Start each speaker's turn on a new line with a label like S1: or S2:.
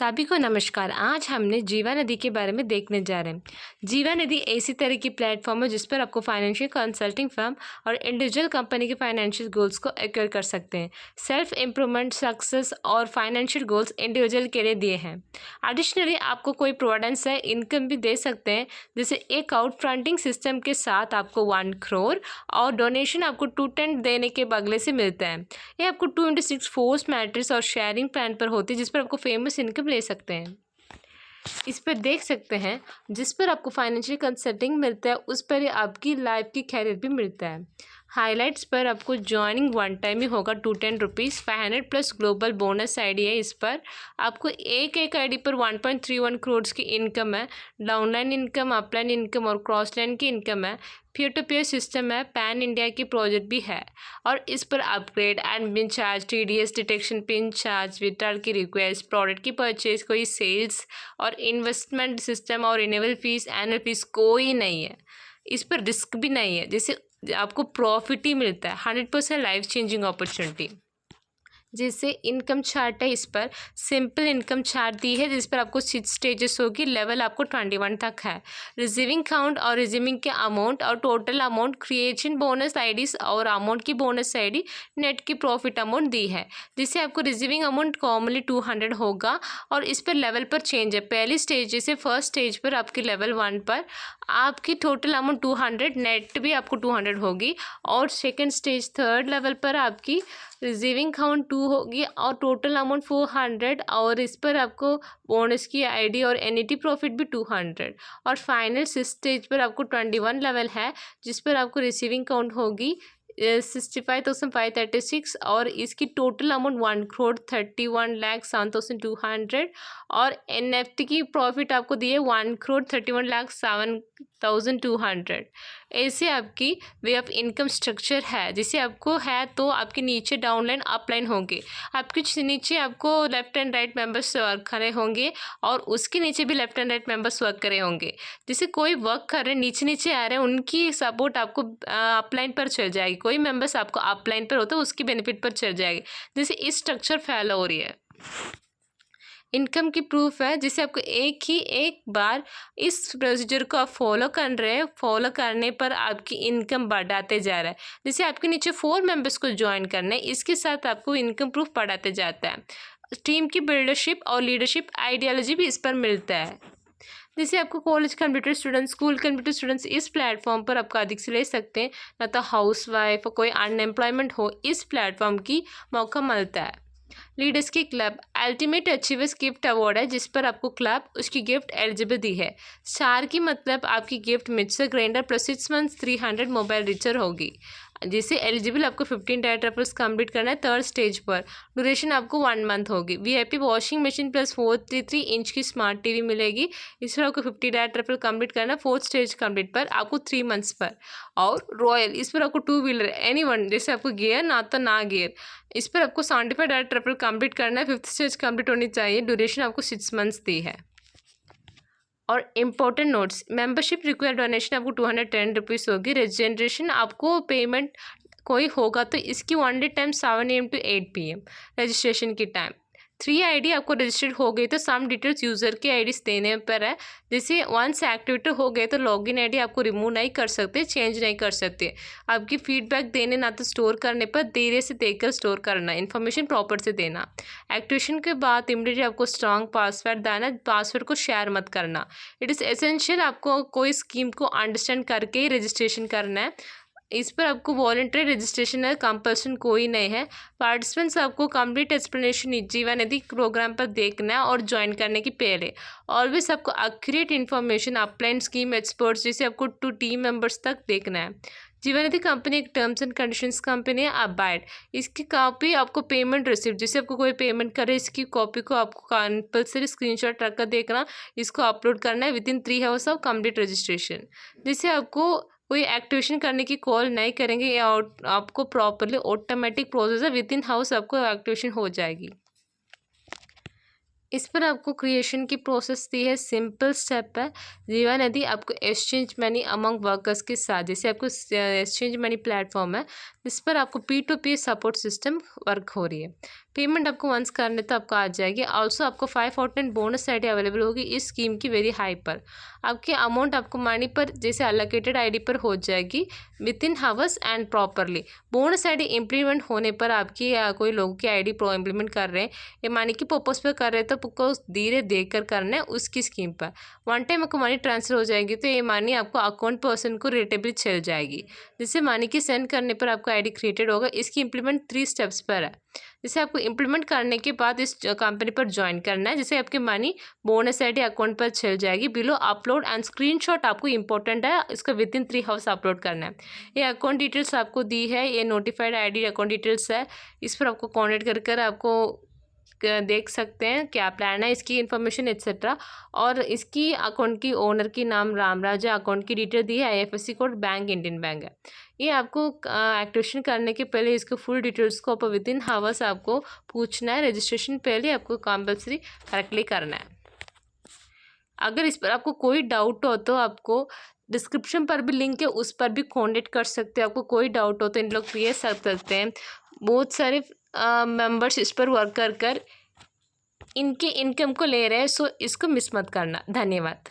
S1: सभी को नमस्कार। आज हमने जीवा निधि के बारे में देखने जा रहे हैं। जीवा निधि ऐसी तरह की प्लेटफॉर्म है जिस पर आपको फाइनेंशियल कंसल्टिंग फर्म और इंडिविजुअल कंपनी के फाइनेंशियल गोल्स को एक्वायर कर सकते हैं। सेल्फ इम्प्रूवमेंट, सक्सेस और फाइनेंशियल गोल्स इंडिविजुअल के लिए दिए हैं। एडिशनली आपको कोई प्रोविडेंस है इनकम भी दे सकते हैं, जैसे एक आउट फ्रंटिंग सिस्टम के साथ आपको 1 करोड़ और डोनेशन आपको 210 देने के बदले से मिलता है। ये आपको 2x6 फोर्स मैट्रिक्स और शेयरिंग प्लान पर होती है, जिस पर आपको फेमस इनकम ले सकते हैं। इस पर देख सकते हैं जिस पर आपको फाइनेंशियल कंसल्टिंग मिलता है उस पर ही आपकी लाइफ की कैरियर भी मिलता है। हाइलाइट्स पर आपको ज्वाइनिंग 1 टाइम ही होगा 210 rupees, 500 plus global bonus ID है। इस पर आपको एक आईडी पर 1.31 करोड़ की इनकम है। डाउनलाइन इनकम, अपलाइन इनकम और क्रॉस लाइन की इनकम है। पीयर टू पीयर सिस्टम है। पैन इंडिया की प्रोजेक्ट भी है और इस पर upgrade, admin charge, TDS detection, pin charge, withdrawal की रिक्वेस्ट, प्रोडक्ट की परचेज, कोई सेल्स और इन्वेस्टमेंट सिस्टम और रिन्यूअल फीस, एनुअल फीस कोई नहीं है। इस पर रिस्क भी नहीं है, जैसे आपको प्रॉफिट ही मिलता है। 100% लाइफ चेंजिंग अपॉर्चुनिटी। जैसे इनकम चार्ट है, इस पर सिंपल इनकम चार्ट दी है जिस पर आपको 6 स्टेजेस होगी। लेवल आपको 21 तक है। रिसीविंग काउंट और रिसीविंग के अमाउंट और total amount, creation bonus IDs और अमाउंट की बोनस आईडी, नेट की प्रॉफिट अमाउंट दी है। जिससे आपको रिसीविंग अमाउंट कॉमनली 200 होगा और इस पर लेवल पर चेंज है। पहली स्टेज जैसे फर्स्ट स्टेज पर आपकी लेवल 1 पर आपकी टोटल अमाउंट 200, नेट भी आपको 200 होगी और सेकेंड स्टेज थर्ड लेवल पर आपकी रिसीविंग काउंट 2 होगी और टोटल अमाउंट 400 और इस पर आपको बोनस की आईडी और एनईटी प्रॉफिट भी 200 और फाइनल स्टेज पर आपको 21 लेवल है जिस पर आपको रिसीविंग काउंट होगी 65,536 और इसकी टोटल अमाउंट 1,31,07,200 और NFT की प्रॉफिट आपको दी है 1,31,07,200। ऐसे आपकी वे ऑफ इनकम स्ट्रक्चर है। जिसे आपको है तो आपके नीचे डाउनलाइन अपलाइन होंगे, आपके नीचे आपको left and right members work करे होंगे और उसके नीचे भी left and right members work करे होंगे। जैसे कोई वर्क कर रहे नीचे आ रहे हैं उनकी सपोर्ट आपको अपलाइन पर चल जाएगी, कोई मेंबर्स आपको अपलाइन पर होता है उसकी बेनिफिट पर चल जाएगी। जैसे इस स्ट्रक्चर फैला हो रही है। इनकम की प्रूफ है जिसे आपको एक बार इस प्रोसीजर को आप फॉलो कर रहे हैं, फॉलो करने पर आपकी इनकम बढ़ाते जा रहा है। जैसे आपके नीचे 4 मेंबर्स को ज्वाइन करना है, इसके साथ आपको इनकम प्रूफ बढ़ाते जाता है। टीम की बिल्डरशिप और लीडरशिप आइडियोलॉजी भी इस पर मिलता है। जैसे आपको college computer students, school computer students इस प्लेटफॉर्म पर आपको अधिक से ले सकते हैं, ना तो हाउस वाइफ और कोई अनएम्प्लॉयमेंट हो, इस प्लेटफॉर्म की मौका मिलता है। लीडर्स की club ultimate achievers gift award है जिस पर आपको क्लब उसकी गिफ्ट एलिजिबल दी है। स्टार की मतलब आपकी gift mixer grinder plus 6 months 300 mobile recharge होगी। जिसे एलिजिबल आपको 15 डाटा ट्रैवल्स कंप्लीट करना है थर्ड स्टेज पर। ड्यूरेशन आपको 1 मंथ होगी। VIP washing machine plus 433 inch की स्मार्ट TV मिलेगी। इस पर आपको 50 डाटा ट्रैवल कंप्लीट करना है फोर्थ स्टेज कंप्लीट पर आपको 3 मंथ्स पर। और रॉयल इस पर आपको 2 व्हीलर एनी वन, जैसे आपको गियर ना तो ना गियर, इस पर आपको 75 डाटा ट्रैवल कंप्लीट करना है। 5th स्टेज कंप्लीट होनी चाहिए। ड्यूरेशन आपको 6 मंथ्स दी है। और important notes, membership required donation आपको 210 रुपीज़ होगी। रजिस्ट्रेशन आपको पेमेंट कोई होगा तो इसकी one day time 7 AM to 8 PM registration की टाइम। 3 ID आपको रजिस्टर्ड हो गई तो सम डिटेल्स यूज़र की IDs देने पर है। जैसे वंस एक्टिवेटेड हो गए तो लॉगिन ID आपको रिमूव नहीं कर सकते, चेंज नहीं कर सकते। आपकी फीडबैक देने ना तो स्टोर करने पर धीरे से देखकर स्टोर करना, इन्फॉर्मेशन प्रॉपर से देना। एक्टिवेशन के बाद इमीडिएटली आपको स्ट्रॉन्ग पासवर्ड देना, पासवर्ड को शेयर मत करना। इट इज़ एसेंशियल आपको कोई स्कीम को अंडरस्टैंड करके ही रजिस्ट्रेशन करना है। इस पर आपको वॉलंटरी रजिस्ट्रेशन है, कंपल्सन कोई नहीं है। पार्टिसिपेंट्स आपको कंप्लीट एक्सप्लेनेशन जीवा निधि प्रोग्राम पर देखना है और ज्वाइन करने की पहले ऑलवेज आपको accurate information upline scheme experts जैसे आपको 2 टीम मेंबर्स तक देखना है। जीवा निधि कंपनी एक टर्म्स एंड कंडीशंस कंपनी है, अबाइड। इसकी कॉपी आपको पेमेंट रिसिप्ट, जैसे आपको कोई पेमेंट करे इसकी कॉपी को आपको कंपल्सरी स्क्रीनशॉट रखकर देखना, इसको अपलोड करना है within 3 hours of complete registration. जिससे आपको कोई एक्टिवेशन करने की कॉल नहीं करेंगे या आपको प्रॉपरली ऑटोमेटिक प्रोसेस है, विद इन हाउस आपको एक्टिवेशन हो जाएगी। इस पर आपको क्रिएशन की प्रोसेस दी है, सिंपल स्टेप है। जीवा नदी आपको एक्सचेंज मनी अमंग वर्कर्स के साथ, जैसे आपको एक्सचेंज मनी प्लेटफॉर्म है जिस पर आपको P2P सपोर्ट सिस्टम वर्क हो रही है। पेमेंट आपको वंस करने तो आपको आ जाएगी। ऑल्सो आपको 5 बोनस आईडी अवेलेबल होगी इस स्कीम की वेरी हाई पर। आपकी अमाउंट आपको मनी पर जैसे अलोकेटेड आईडी पर हो जाएगी with in hours and properly. Bonus ID implement होने पर आपकी कोई लोगों की आईडी प्रो इम्प्लीमेंट कर रहे हैं या मनी की पर्पज़ पर कर रहे हैं तो आपको धीरे देख कर करना है उसकी स्कीम पर। वन टाइम आपको मनी ट्रांसफ़र हो जाएगी तो ये मनी आपको अकाउंट पर्सन को रेटेबली चल जाएगी, जिससे मनी की सेंड करने पर आपका आईडी क्रिएटेड होगा। इसकी इम्प्लीमेंट 3 स्टेप्स पर है। जैसे आपको इम्प्लीमेंट करने के बाद इस कंपनी पर ज्वाइन करना है, जैसे आपकी मनी बोनस आईडी अकाउंट पर चल जाएगी। बिलो अपलोड एंड स्क्रीनशॉट आपको इंपॉर्टेंट है, इसका विद इन 3 आवर्स अपलोड करना है। ये अकाउंट डिटेल्स आपको दी है, ये नोटिफाइड आईडी अकाउंट डिटेल्स है। इस पर आपको कॉन्टेक्ट कर आपको देख सकते हैं क्या प्लान है, इसकी इन्फॉर्मेशन एक्सेट्रा। और इसकी अकाउंट की ओनर की नाम रामराजा, अकाउंट की डिटेल दी है, IFSC code bank Indian bank है। ये आपको एक्टिवेशन करने के पहले इसको फुल डिटेल्स को विद इन हावर्स आपको पूछना है। रजिस्ट्रेशन पहले आपको कंपल्सरी करेक्टली करना है। अगर इस पर आपको कोई डाउट हो तो आपको डिस्क्रिप्शन पर भी लिंक है, उस पर भी कॉन्टेक्ट कर सकते हो। आपको कोई डाउट हो तो इन लोग क्लियर कर सकते हैं। बहुत सारे मेंबर्स इस पर वर्क कर इनके इनकम को ले रहे हैं, सो इसको मिस मत करना। धन्यवाद।